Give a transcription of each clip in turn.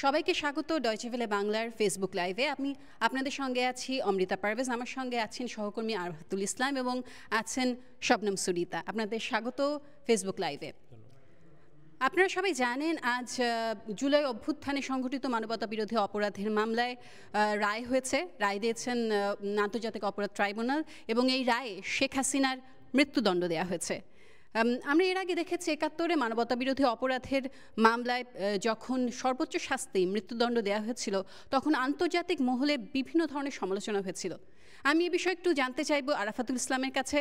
সবাইকে স্বাগত Deutsche Welle বাংলার ফেসবুক লাইভে। আমি আপনাদের সঙ্গে আছি অমৃতা পারভেজ, আমার সঙ্গে আছেন সহকর্মী আরফাতুল ইসলাম এবং আছেন শবনম সুরিতা। আপনাদের স্বাগত ফেসবুক লাইভে। আপনারা সবাই জানেন আজ জুলাই অভ্যুত্থানে সংঘটিত মানবতা বিরোধী অপরাধের মামলায় রায় হয়েছে। রায় দিয়েছেন আন্তর্জাতিক অপরাধ ট্রাইব্যুনাল এবং এই রায়ে শেখ হাসিনার মৃত্যুদণ্ড দেওয়া হয়েছে। আমরা এর আগে দেখেছি ৭১-এ মানবতা বিরোধী অপরাধের মামলায় যখন সর্বোচ্চ শাস্তি মৃত্যুদণ্ড দেওয়া হয়েছিল তখন আন্তর্জাতিক মহলে বিভিন্ন ধরনের সমালোচনা হয়েছিল। আমি এই বিষয়ে একটু জানতে চাইব আরাফাতুল ইসলামের কাছে।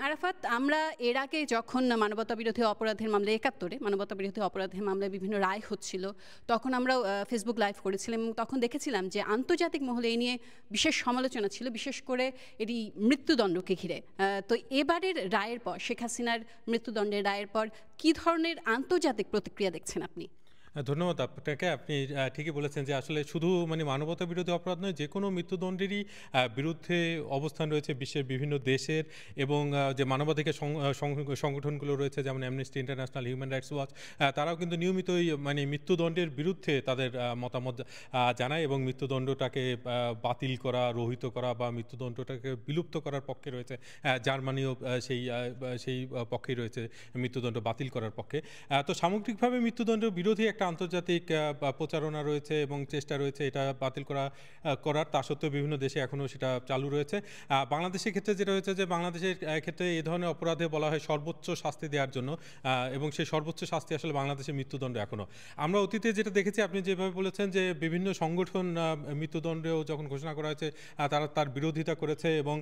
আরাফাত, আমরা এর আগে যখন মানবতা বিরোধী অপরাধের মামলায় ৭১-এ মানবতা বিরোধী অপরাধের মামলায় বিভিন্ন রায় হচ্ছিল তখন আমরাও ফেসবুক লাইভ করেছিলাম এবং তখন দেখেছিলাম যে আন্তর্জাতিক মহলে এই নিয়ে বিশেষ সমালোচনা ছিল, বিশেষ করে এটি মৃত্যুদণ্ডকে ঘিরে। তো এবারের রায়ের পর, শেখ হাসিনার মৃত্যুদণ্ডের রায়ের পর কী ধরনের আন্তর্জাতিক প্রতিক্রিয়া দেখছেন আপনি? ধন্যবাদ আপনাকে। আপনি ঠিকই বলেছেন যে আসলে শুধু মানবতা বিরোধী অপরাধ নয়, যে কোনো মৃত্যুদণ্ডেরই বিরুদ্ধে অবস্থান রয়েছে বিশ্বের বিভিন্ন দেশের এবং যে মানবাধিকার সংগঠনগুলো রয়েছে যেমন amnesty international, human rights watch, তারাও কিন্তু নিয়মিতই মৃত্যুদণ্ডের বিরুদ্ধে তাদের মতামত জানায় এবং মৃত্যুদণ্ডটাকে বাতিল করা, রহিত করা বা মৃত্যুদণ্ডটাকে বিলুপ্ত করার পক্ষে রয়েছে। জার্মানিও সেই পক্ষেই রয়েছে, মৃত্যুদণ্ড বাতিল করার পক্ষে। তো সামগ্রিকভাবে মৃত্যুদণ্ড বিরোধী একটা আন্তর্জাতিক প্রচারণা রয়েছে এবং চেষ্টা রয়েছে এটা বাতিল করার। তা সত্ত্বেও বিভিন্ন দেশে এখনও সেটা চালু রয়েছে। বাংলাদেশের ক্ষেত্রে যেটা হয়েছে যে বাংলাদেশের ক্ষেত্রে এই ধরনের অপরাধে বলা হয় সর্বোচ্চ শাস্তি দেওয়ার জন্য, এবং সেই সর্বোচ্চ শাস্তি আসলে বাংলাদেশের মৃত্যুদণ্ড এখনও। আমরা অতীতে যেটা দেখেছি, আপনি যেভাবে বলেছেন যে বিভিন্ন সংগঠন মৃত্যুদণ্ডেও যখন ঘোষণা করা হয়েছে তারা তার বিরোধিতা করেছে এবং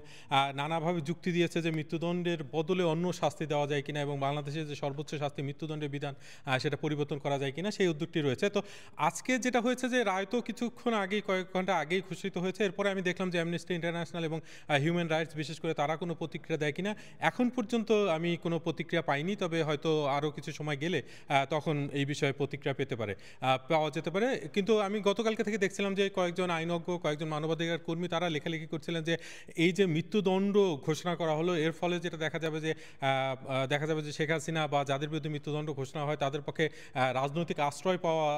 নানাভাবে যুক্তি দিয়েছে যে মৃত্যুদণ্ডের বদলে অন্য শাস্তি দেওয়া যায় কিনা এবং বাংলাদেশের যে সর্বোচ্চ শাস্তি মৃত্যুদণ্ডের বিধান সেটা পরিবর্তন করা যায় কিনা সেই উদ্যোগটি রয়েছে। তো আজকে যেটা হয়েছে যে রায় তো কিছুক্ষণ আগেই, কয়েক ঘন্টা আগেই ঘোষিত হয়েছে। এরপরে আমি দেখলাম যে অ্যামনেস্টি ইন্টারন্যাশনাল এবং হিউম্যান রাইটস বিশেষ করে তারা কোনো প্রতিক্রিয়া দেয় কিনা। এখন পর্যন্ত আমি কোনো প্রতিক্রিয়া পাইনি, তবে হয়তো আরও কিছু সময় গেলে তখন এই বিষয়ে প্রতিক্রিয়া পাওয়া যেতে পারে। কিন্তু আমি গতকালকে থেকে দেখছিলাম যে কয়েকজন আইনজ্ঞ, কয়েকজন মানবাধিকার কর্মী তারা লেখালেখি করছিলেন যে এই যে মৃত্যুদণ্ড ঘোষণা করা হলো এর ফলে যেটা দেখা যাবে যে শেখ হাসিনা বা যাদের বিরুদ্ধে মৃত্যুদণ্ড ঘোষণা হয় তাদের পক্ষে রাজনৈতিক আশ্রয় পাওয়া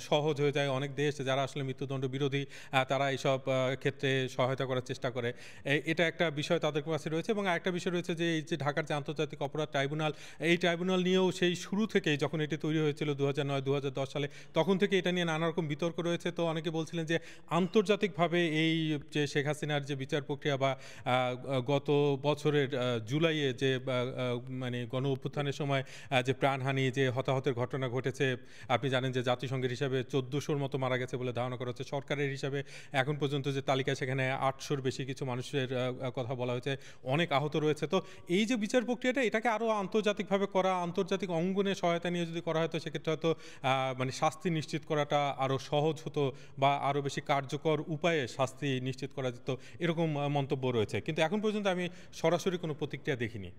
সহজ হয়ে যায়। অনেক দেশ যারা আসলে মৃত্যুদণ্ড বিরোধী তারা এইসব ক্ষেত্রে সহায়তা করার চেষ্টা করে। এটা একটা বিষয় তাদের কাছে রয়েছে। এবং আরেকটা বিষয় রয়েছে যে এই যে ঢাকার যে আন্তর্জাতিক অপরাধ ট্রাইব্যুনাল, এই ট্রাইব্যুনাল নিয়েও সেই শুরু থেকেই যখন এটি তৈরি হয়েছিল 2009-2010 সালে, তখন থেকে এটা নিয়ে নানা রকম বিতর্ক রয়েছে। তো অনেকে বলছিলেন যে আন্তর্জাতিকভাবে এই যে শেখ হাসিনার যে বিচার প্রক্রিয়া বা গত বছরের জুলাইয়ে যে গণ অভ্যুত্থানের সময় যে প্রাণহানি, যে হতাহতের ঘটনা ঘটেছে, আপনি জানেন যে জাতিসংঘের হিসাবে 1400-র মতো মারা গেছে বলে ধারণা করা হচ্ছে। সরকারের হিসাবে এখন পর্যন্ত যে তালিকা সেখানে 800-র বেশি কিছু মানুষের কথা বলা হয়েছে, অনেক আহত রয়েছে। তো এই যে বিচার প্রক্রিয়াটা, এটাকে আরও আন্তর্জাতিকভাবে করা, আন্তর্জাতিক অঙ্গনে সহায়তা নিয়ে যদি করা হয় তো সেক্ষেত্রে হয়তো শাস্তি নিশ্চিত করাটা আরও সহজ হতো বা আরও বেশি কার্যকর উপায়ে শাস্তি নিশ্চিত করা যেত, এরকম মন্তব্য রয়েছে। কিন্তু এখন পর্যন্ত আমি সরাসরি কোনো প্রতিক্রিয়া দেখিনি।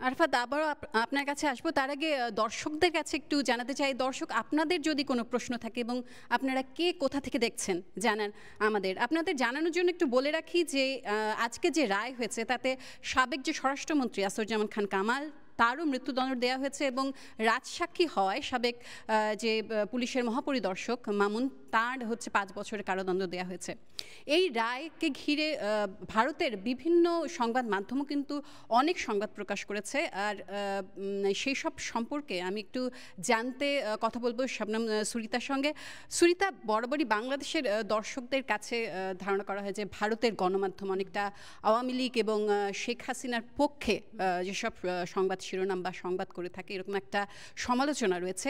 আরফাত, আবারও আপনার কাছে আসবো। তার আগে দর্শকদের কাছে একটু জানাতে চাই, দর্শক আপনাদের যদি কোনো প্রশ্ন থাকে এবং আপনারা কে কোথা থেকে দেখছেন জানান আপনাদের জানানোর জন্য একটু বলে রাখি যে আজকে যে রায় হয়েছে তাতে সাবেক যে স্বরাষ্ট্রমন্ত্রী আসিফুজ্জামান খান কামাল, তারও মৃত্যুদণ্ড দেওয়া হয়েছে এবং রাজসাক্ষী হওয়ায় সাবেক যে পুলিশের মহাপরিদর্শক মামুন, তার 5 বছরের কারাদণ্ড দেওয়া হয়েছে। এই রায়কে ঘিরে ভারতের বিভিন্ন সংবাদ মাধ্যমও কিন্তু অনেক সংবাদ প্রকাশ করেছে। আর সেই সব সম্পর্কে আমি একটু জানতে কথা বলবো শবনম সুরিতার সঙ্গে। সুরিতা, বরাবরই বাংলাদেশের দর্শকদের কাছে ধারণা করা হয় যে ভারতের গণমাধ্যম অনেকটা আওয়ামী লীগ এবং শেখ হাসিনার পক্ষে যেসব সংবাদ শিরোনাম বা সংবাদ করে থাকে, এরকম একটা সমালোচনা রয়েছে।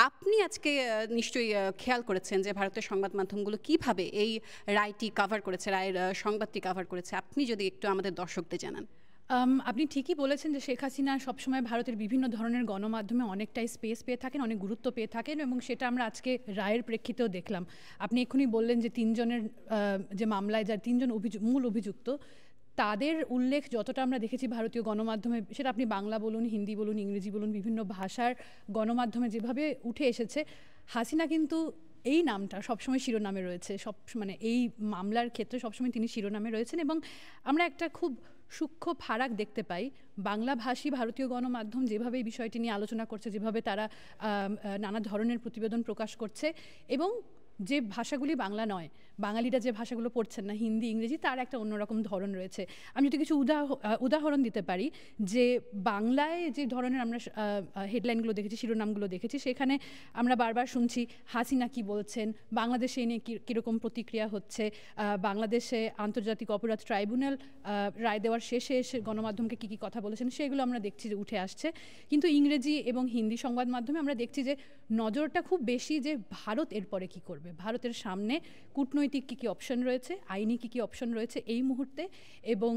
আপনি আজকে নিশ্চয়ই খেয়াল করেছেন যে ভারতের সংবাদ মাধ্যমগুলো কিভাবে এই রায়টি কভার করেছে, রায়ের সংবাদটি কভার করেছে। আপনি যদি একটু আমাদের দর্শকদের জানান। আপনি ঠিকই বলেছেন যে শেখ হাসিনা সবসময় ভারতের বিভিন্ন ধরনের গণমাধ্যমে অনেকটাই স্পেস পেয়ে থাকেন, অনেক গুরুত্ব পেয়ে থাকেন এবং সেটা আমরা আজকে রায়ের প্রেক্ষিতেও দেখলাম। আপনি এক্ষুনি বললেন যে 3 জনের যে মামলায় যার 3 জন মূল অভিযুক্ত, তাদের উল্লেখ যতটা আমরা দেখেছি ভারতীয় গণমাধ্যমে, সেটা আপনি বাংলা বলুন, হিন্দি বলুন, ইংরেজি বলুন, বিভিন্ন ভাষার গণমাধ্যমে যেভাবে উঠে এসেছে, হাসিনা কিন্তু এই নামটা সবসময় শিরোনামে রয়েছে। এই মামলার ক্ষেত্রে সবসময় তিনি শিরোনামে রয়েছেন এবং আমরা একটা খুব সূক্ষ্ম ফারাক দেখতে পাই। বাংলাভাষী ভারতীয় গণমাধ্যম যেভাবে এই বিষয়টি নিয়ে আলোচনা করছে, যেভাবে তারা নানা ধরনের প্রতিবেদন প্রকাশ করছে এবং যে ভাষাগুলি বাংলা নয়, বাঙালিরা যে ভাষাগুলো পড়ছেন না, হিন্দি ইংরেজি, তার একটা অন্যরকম ধরন রয়েছে। আমি যদি কিছু উদাহরণ দিতে পারি, যে বাংলায় যে ধরনের আমরা হেডলাইনগুলো দেখেছি, শিরোনামগুলো দেখেছি, সেখানে আমরা বারবার শুনছি হাসিনা কি বলছেন, বাংলাদেশে এনে কীরকম প্রতিক্রিয়া হচ্ছে, বাংলাদেশে আন্তর্জাতিক অপরাধ ট্রাইব্যুনাল রায় দেওয়ার শেষে এসে গণমাধ্যমকে কী কী কথা বলেছেন সেগুলো আমরা দেখছি যে উঠে আসছে। কিন্তু ইংরেজি এবং হিন্দি সংবাদ মাধ্যমে আমরা দেখছি যে নজরটা খুব বেশি যে ভারত এরপরে কী করবে, ভারতের সামনে কূটনৈতিক কী কী অপশন রয়েছে, আইনি কী কী অপশন রয়েছে এই মুহূর্তে, এবং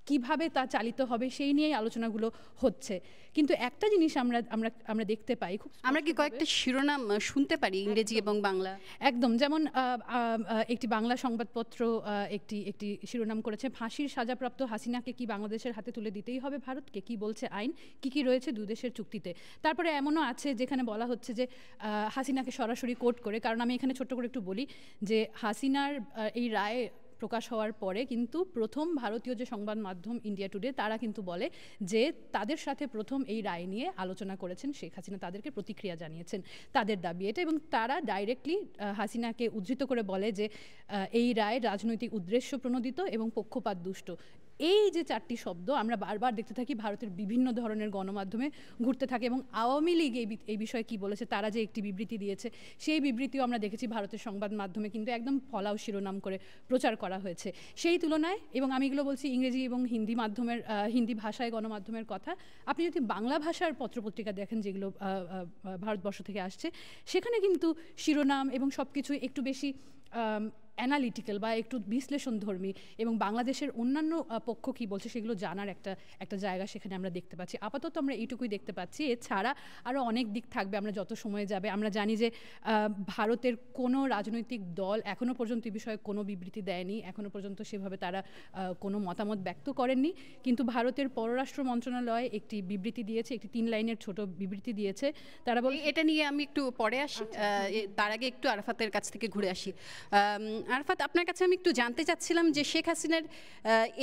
কিভাবে তা চালিত হবে সেই নিয়েই আলোচনাগুলো হচ্ছে। কিন্তু একটা জিনিস আমরা আমরা আমরা দেখতে পাই, খুব আমরা কি কয়েকটা শিরোনাম শুনতে পারি ইংরেজি এবং বাংলা? একদম, যেমন একটি বাংলা সংবাদপত্র একটি একটি শিরোনাম করেছে, ফাঁসির সাজাপ্রাপ্ত হাসিনাকে কি বাংলাদেশের হাতে তুলে দিতেই হবে ভারতকে, কি বলছে আইন, কি কি রয়েছে দুদেশের চুক্তিতে। তারপরে এমনও আছে যেখানে বলা হচ্ছে যে হাসিনাকে সরাসরি কোট করে, কারণ আমি এখানে ছোট্ট করে একটু বলি যে হাসিনার এই রায় প্রকাশ হওয়ার পরে কিন্তু প্রথম ভারতীয় যে সংবাদ মাধ্যম ইন্ডিয়া টুডে, তারা কিন্তু বলে যে তাদের সাথে প্রথম এই রায় নিয়ে আলোচনা করেছেন শেখ হাসিনা, তাদেরকে প্রতিক্রিয়া জানিয়েছেন, তাদের দাবি এটা, এবং তারা ডাইরেক্টলি হাসিনাকে উদ্ধৃত করে বলে যে এই রায় রাজনৈতিক উদ্দেশ্য প্রণোদিত এবং পক্ষপাত দুষ্ট। এই যে চারটি শব্দ আমরা বারবার দেখতে থাকি ভারতের বিভিন্ন ধরনের গণমাধ্যমে ঘুরতে থাকে, এবং আওয়ামী লীগ এই বিষয়ে কি বলেছে, তারা যে একটি বিবৃতি দিয়েছে সেই বিবৃতিও আমরা দেখেছি ভারতের সংবাদ মাধ্যমে কিন্তু একদম ফলাও শিরোনাম করে প্রচার করা হয়েছে। সেই তুলনায়, এবং আমি এগুলো বলছি ইংরেজি এবং হিন্দি মাধ্যমের, হিন্দি ভাষায় গণমাধ্যমের কথা, আপনি যদি বাংলা ভাষার পত্রপত্রিকা দেখেন যেগুলো ভারতবর্ষ থেকে আসছে, সেখানে কিন্তু শিরোনাম এবং সব কিছু একটু বেশি অ্যানালিটিক্যাল বা একটু বিশ্লেষণধর্মী, এবং বাংলাদেশের অন্যান্য পক্ষ কী বলছে সেগুলো জানার একটা জায়গা সেখানে আমরা দেখতে পাচ্ছি। আপাতত আমরা এইটুকুই দেখতে পাচ্ছি, এছাড়া আরও অনেক দিক থাকবে আমরা যত সময় যাবে। আমরা জানি যে ভারতের কোনো রাজনৈতিক দল এখনও পর্যন্ত এই বিষয়ে কোনো বিবৃতি দেয়নি, এখনও পর্যন্ত সেভাবে তারা কোনো মতামত ব্যক্ত করেননি, কিন্তু ভারতের পররাষ্ট্র মন্ত্রণালয় একটি বিবৃতি দিয়েছে, একটি 3 লাইনের ছোট বিবৃতি দিয়েছে। তারা বলে, এটা নিয়ে আমি একটু পরে আসি, তার আগে একটু আরাফাতের কাছ থেকে ঘুরে আসি। আরাফাত, আপনার কাছে আমি একটু জানতে চাচ্ছিলাম যে শেখ হাসিনার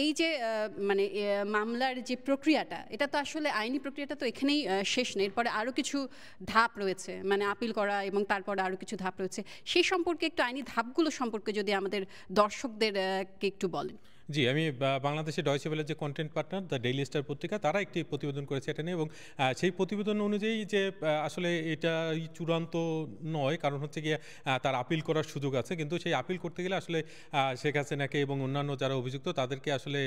এই যে মানে মামলার যে প্রক্রিয়াটা, এটা তো আসলে আইনি প্রক্রিয়াটা তো এখানেই শেষ নেই, এরপরে আরও কিছু ধাপ রয়েছে, মানে আপিল করা এবং তারপরে আরও কিছু ধাপ রয়েছে। সেই সম্পর্কে একটু আইনি ধাপগুলো সম্পর্কে যদি আমাদের দর্শকদেরকে একটু বলেন। জি, আমি বাংলাদেশে ডয়চে ভেলের যে content partner the daily star পত্রিকা, তারা একটি প্রতিবেদন করেছে এটা নিয়ে, এবং সেই প্রতিবেদন অনুযায়ী যে আসলে এটা চূড়ান্ত নয়, কারণ হচ্ছে গিয়ে তার আপিল করার সুযোগ আছে, কিন্তু সেই আপিল করতে গেলে আসলে শেখ হাসিনাকে এবং অন্যান্য যারা অভিযুক্ত তাদেরকে আসলে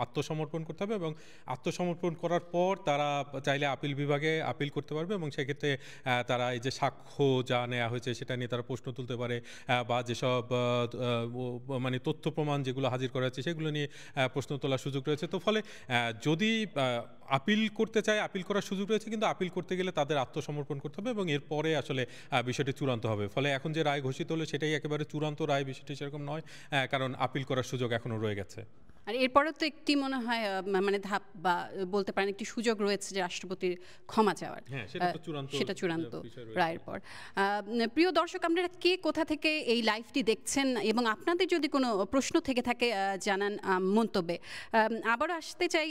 আত্মসমর্পণ করতে হবে, এবং আত্মসমর্পণ করার পর তারা চাইলে আপিল বিভাগে আপিল করতে পারবে, এবং সেক্ষেত্রে তারা এই যে সাক্ষ্য যা নেওয়া হয়েছে সেটা নিয়ে তারা প্রশ্ন তুলতে পারে, বা যেসব মানে তথ্য প্রমাণ যেগুলো হাজির করা হচ্ছে সেগুলো নিয়ে প্রশ্ন তোলার সুযোগ রয়েছে। তো ফলে যদি আপিল করতে চায়, আপিল করার সুযোগ রয়েছে, কিন্তু আপিল করতে গেলে তাদের আত্মসমর্পণ করতে হবে এবং এরপরে আসলে বিষয়টি চূড়ান্ত হবে। ফলে এখন যে রায় ঘোষিত হলো সেটাই একেবারে চূড়ান্ত রায়, বিষয়টি সেরকম নয়, কারণ আপিল করার সুযোগ এখনও রয়ে গেছে। আর এরপরে তো একটি মনে হয় মানে ধাপ বা বলতে পারেন একটি সুযোগ রয়েছে যে রাষ্ট্রপতির ক্ষমা চাওয়ার, সেটা চূড়ান্ত রায়ের পর। প্রিয় দর্শক, আপনারা কে কোথা থেকে এই লাইভটি দেখছেন এবং আপনাদের যদি কোনো প্রশ্ন থেকে থাকে জানান মন্তব্যে। আবারও আসতে চাই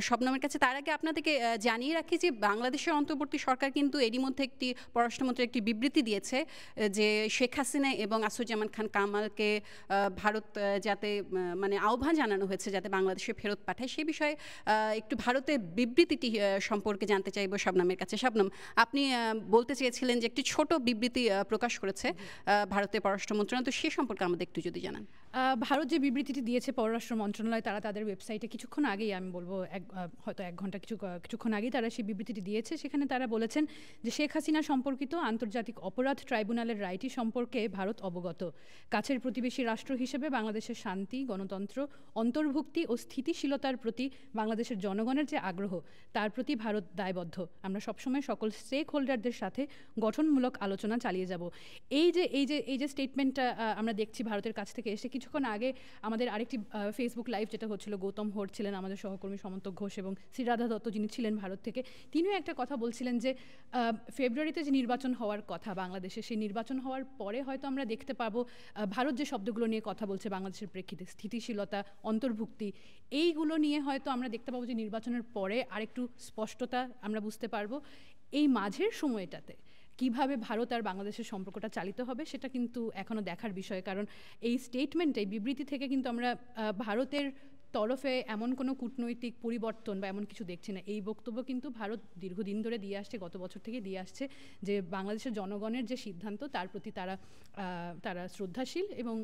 শবনমের কাছে, তার আগে আপনাদেরকে জানিয়ে রাখি যে বাংলাদেশের অন্তর্বর্তী সরকার কিন্তু এরই মধ্যে একটি পররাষ্ট্রমন্ত্রী একটি বিবৃতি দিয়েছে যে শেখ হাসিনা এবং আসুজ্জামান খান কামালকে ভারত যাতে মানে আহ্বান জানানো হয়েছে যাতে বাংলাদেশে ফেরত পাঠায়, সেই বিষয়ে একটু ভারতের বিবৃতিটি সম্পর্কে জানতে চাইব শবনমের কাছে। শবনম, আপনি বলতে চেয়েছিলেন যে একটি ছোট বিবৃতি প্রকাশ করেছে ভারতের পররাষ্ট্র মন্ত্রণালয়, তো সে সম্পর্কে আমাদের একটু যদি জানান। ভারত যে বিবৃতিটি দিয়েছে পররাষ্ট্র মন্ত্রণালয়, তারা তাদের ওয়েবসাইটে কিছুক্ষণ আগেই, আমি বলবো হয়তো 1 ঘন্টা কিছুক্ষণ আগেই তারা সেই বিবৃতিটি দিয়েছে। সেখানে তারা বলেছেন যে শেখ হাসিনা সম্পর্কিত আন্তর্জাতিক অপরাধ ট্রাইব্যুনালের রায়টি সম্পর্কে ভারত অবগত। কাছের প্রতিবেশী রাষ্ট্র হিসেবে বাংলাদেশের শান্তি, গণতন্ত্র, অন্তর্ভুক্তি ও স্থিতিশীলতার প্রতি বাংলাদেশের জনগণের যে আগ্রহ, তার প্রতি ভারত দায়বদ্ধ। আমরা সবসময় সকল স্টেক হোল্ডারদের সাথে গঠনমূলক আলোচনা চালিয়ে যাব। এই যে স্টেটমেন্টটা আমরা দেখছি ভারতের কাছ থেকে এসে। কিছুক্ষণ আগে আমাদের আরেকটি ফেসবুক লাইভ যেটা হচ্ছিল, গৌতম হোর ছিলেন আমাদের সহকর্মী, সমন্ত ঘোষ এবং শ্রীরাধা দত্ত যিনি ছিলেন ভারত থেকে, তিনিও একটা কথা বলছিলেন যে ফেব্রুয়ারিতে যে নির্বাচন হওয়ার কথা বাংলাদেশে, সেই নির্বাচন হওয়ার পরে হয়তো আমরা দেখতে পাবো ভারত যে শব্দগুলো নিয়ে কথা বলছে বাংলাদেশের প্রেক্ষিতে, স্থিতিশীলতা, অন্তর্ভুক্তি, এইগুলো নিয়ে হয়তো আমরা দেখতে পাবো যে নির্বাচনের পরে আরেকটু স্পষ্টতা আমরা বুঝতে পারবো। এই মাঝের সময়টাতে কিভাবে ভারত আর বাংলাদেশের সম্পর্কটা চালিত হবে সেটা কিন্তু এখনও দেখার বিষয়, কারণ এই স্টেটমেন্ট, এই বিবৃতি থেকে কিন্তু আমরা ভারতের তরফে এমন কোনো কূটনৈতিক পরিবর্তন বা এমন কিছু দেখছি না। এই বক্তব্য কিন্তু ভারত দীর্ঘদিন ধরে দিয়ে আসছে, গত বছর থেকে দিয়ে আসছে, যে বাংলাদেশের জনগণের যে সিদ্ধান্ত তার প্রতি তারা শ্রদ্ধাশীল এবং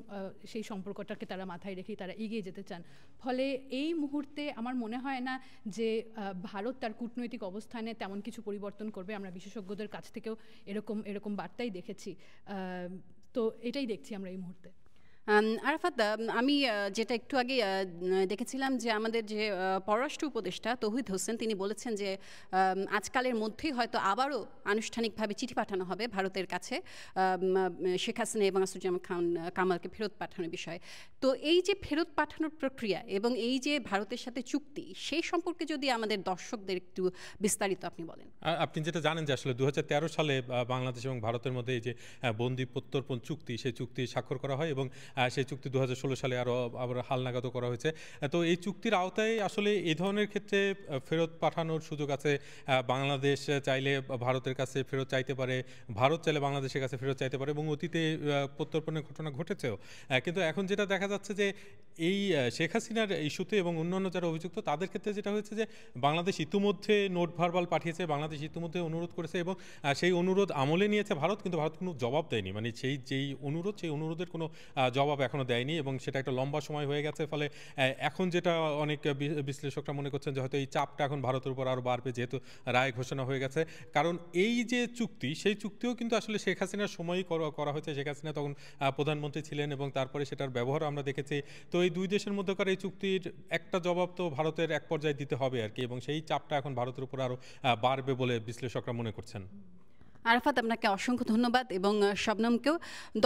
সেই সম্পর্কটাকে তারা মাথায় রেখেই তারা এগিয়ে যেতে চান। ফলে এই মুহূর্তে আমার মনে হয় না যে ভারত তার কূটনৈতিক অবস্থানে তেমন কিছু পরিবর্তন করবে। আমরা বিশেষজ্ঞদের কাছ থেকেও এরকম বার্তাই দেখেছি। তো এটাই দেখছি আমরা এই মুহূর্তে। আরাফাত, আমি যেটা একটু আগে দেখেছিলাম যে আমাদের যে পররাষ্ট্র উপদেষ্টা তৌহিদ হোসেন তিনি বলেছেন যে আজকালের মধ্যেই হয়তো আবারও আনুষ্ঠানিকভাবে চিঠি পাঠানো হবে ভারতের কাছে শেখ হাসিনা এবং আসাদুজ্জামান খান কামালকে ফেরত পাঠানোর বিষয়ে। তো এই যে ফেরত পাঠানোর প্রক্রিয়া এবং এই যে ভারতের সাথে চুক্তি, সেই সম্পর্কে যদি আমাদের দর্শকদের একটু বিস্তারিত আপনি বলেন। আপনি যেটা জানেন যে আসলে 2013 সালে বাংলাদেশ এবং ভারতের মধ্যে এই যে বন্দি প্রত্যর্পণ চুক্তি, সেই চুক্তি স্বাক্ষর করা হয় এবং সেই চুক্তি 2016 সালে আবার হালনাগাদও করা হয়েছে। তো এই চুক্তির আওতায় আসলে এই ধরনের ক্ষেত্রে ফেরত পাঠানোর সুযোগ আছে। বাংলাদেশ চাইলে ভারতের কাছে ফেরত চাইতে পারে, ভারত চাইলে বাংলাদেশের কাছে ফেরত চাইতে পারে এবং অতীতে প্রত্যর্পণের ঘটনা ঘটেছেও। কিন্তু এখন যেটা দেখা যাচ্ছে যে এই শেখ হাসিনার ইস্যুতে এবং অন্যান্য যারা অভিযুক্ত তাদের ক্ষেত্রে যেটা হয়েছে যে বাংলাদেশ ইতিমধ্যে নোট ভার্বাল পাঠিয়েছে, বাংলাদেশ ইতিমধ্যে অনুরোধ করেছে এবং সেই অনুরোধ আমলে নিয়েছে ভারত, কিন্তু ভারত কোনো জবাব দেয়নি। মানে সেই অনুরোধের কোনো জবাব এখনও দেয়নি এবং সেটা একটা লম্বা সময় হয়ে গেছে। ফলে এখন যেটা অনেক বিশ্লেষকরা মনে করছেন যে হয়তো এই চাপটা এখন ভারতের উপর আরও বাড়বে, যেহেতু রায় ঘোষণা হয়ে গেছে। কারণ এই যে চুক্তি, সেই চুক্তিও কিন্তু আসলে শেখ হাসিনার সময়ই করা হয়েছে। শেখ হাসিনা তখন প্রধানমন্ত্রী ছিলেন এবং তারপরে সেটার ব্যবহার আমরা দেখেছি। তো এই দুই দেশের মধ্যকার এই চুক্তির একটা জবাব তো ভারতের এক পর্যায়ে দিতে হবে আর কি, এবং সেই চাপটা এখন ভারতের উপর আরও বাড়বে বলে বিশ্লেষকরা মনে করছেন। আরাফাত, আপনাকে অসংখ্য ধন্যবাদ এবং শবনমকেও।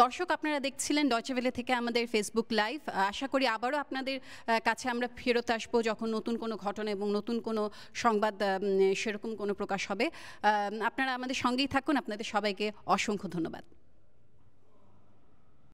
দর্শক, আপনারা দেখছিলেন ডয়চে ভেলে থেকে আমাদের ফেসবুক লাইভ। আশা করি আবারও আপনাদের কাছে আমরা ফেরত আসবো যখন নতুন কোনো ঘটনা এবং নতুন কোনো সংবাদ সেরকম কোনো প্রকাশ হবে। আপনারা আমাদের সঙ্গেই থাকুন। আপনাদের সবাইকে অসংখ্য ধন্যবাদ।